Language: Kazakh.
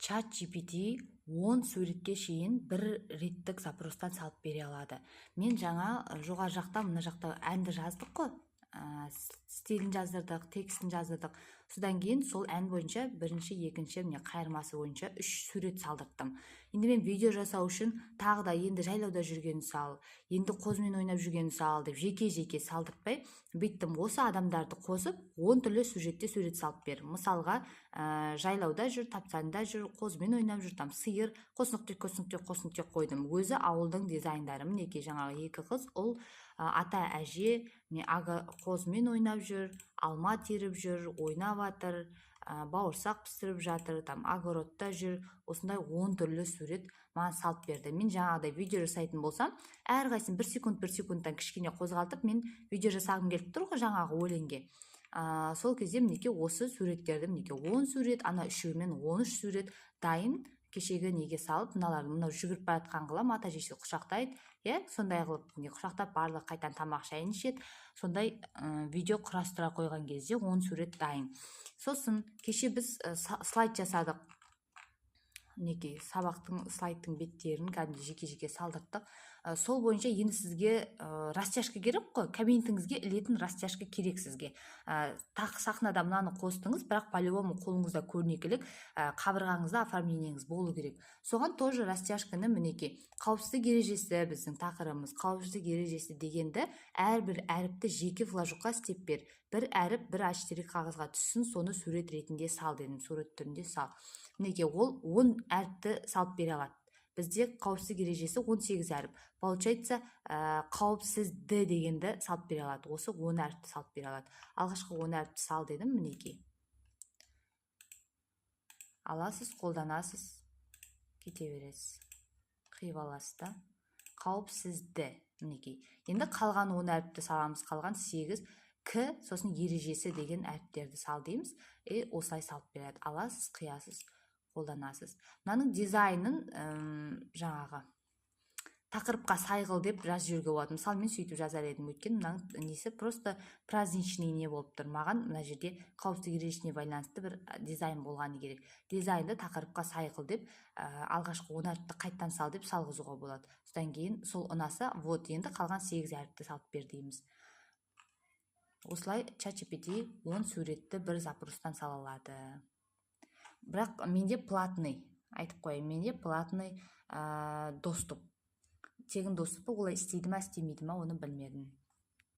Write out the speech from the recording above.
ChatGPT 10 суретке шейін бір реттік запростан салып бере алады. Мен жаңа жоғары жақта, мына жақта әнді жаздық қой. Стилін жаздырдық, текстін жаздырдық. Содан кейін сол ән бойынша бірінші, екінші, міне қайырмасы бойынша 3 сурет салдырттым. Енді мен видео жасау үшін тағы да енді жайлауда жүрген сал, енді қозымен ойнап жүрген сал деп жеке-жеке салдыртпай, бүйттім, осы адамдарды қосып 10 түрлі сюжетте сурет салып бер. Мысалға, жайлауда жүр, тапсанда жүр, қозымен ойнап жүр, там сиыр, қос нүкте қойдым. Өзі ауылдың дизайндары, мінекей жаңағы 2 қыз, ол ата әже, қозымен ойнап жүр, алма теріп жүр, ойнап жатыр, бауырсақ пісіріп жатыр, там огородта жүр. Осындай 10 түрлі сурет маған салып берді. Мен жаңағыдай видео жасайтын болсам, әрқайсысын 1 секундтан кішкене қозғалтып, мен видео жасағым келіп тұр ғой жаңағы өлеңге. Сол кезде мінекей осы суреттерді, мінекей 10 сурет, ана үшеуімен 13 сурет дайын. Кешегі неге салып, мынау жүгіріп бара жатқан қылам, ата жесе құшақтайды, сондай қылып құшақтап барлығы қайтадан тамақ шайын ішеді. Сондай видео құрастыра қойған кезде 10 сурет дайын. Сосын кеше біз слайд жасадық. Мінекей сабақтың слайдтың беттерін кәдімгі жеке-жеке салдырттық. Сол бойынша енді сізге растяжка керек қой, кабинетіңізге ілетін растяжка керек сізге. Сахнада мынаны қостыңыз, бірақ по-любому қолыңызда көрнекілік, қабырғаңызда оформлениеңіз болу керек. Соған тоже растяжканы мінекей қауіпсіздік ережесі, біздің тақырыбымыз қауіпсіздік ережесі дегенді әрбір әріпті жеке флажокқа істеп бер. Бір әріп бір А4 қағазға түссін, соны сурет ретінде сал дедім, сурет түрінде сал. Мінекей ол 10 әріпті салып бере алады. Бізде қауіпсіздік ережесі 18 әріп. Получается, қауіпсізді дегенді салып бере алады. Осы 10 әріпті салып бере алады. Алғашқы 10 әріпті сал дедім, мінекей. Аласыз, қолданасыз, кете бересіз. Қиып аласыз да. Қауіпсізді, мінекей. Енді қалған 10 әріпті саламыз, қалған 8. К, сосын ережесі деген әріптерді сал дейміз. Осылай салып береді. Аласыз, қиясыз, қолданасыз. Мынаның дизайнын жаңағы тақырыпқа сайғыл деп жазып жүруге болады. Мысалы, мен сөйтіп жазар едім, өйткені мынаның несі просто праздничный не болып тұр. Маған мына жерде қауіпсіздік ережесіне байланысты бір дизайн болғаны керек. Дизайнды тақырыпқа сайғыл деп алғашқы 10 әріпті қайттан сал деп салғызуға болады. Содан кейін сол ұнаса, вот енді қалған 8 әріпті салып бер дейміз. Осылай ChatGPT 10 суретті бір запростан сала алады. Бірақ менде платный, айтып қойайын, менде платный доступ. Тегін доступы олай істейді ма, істемейді ма, оны білмедім.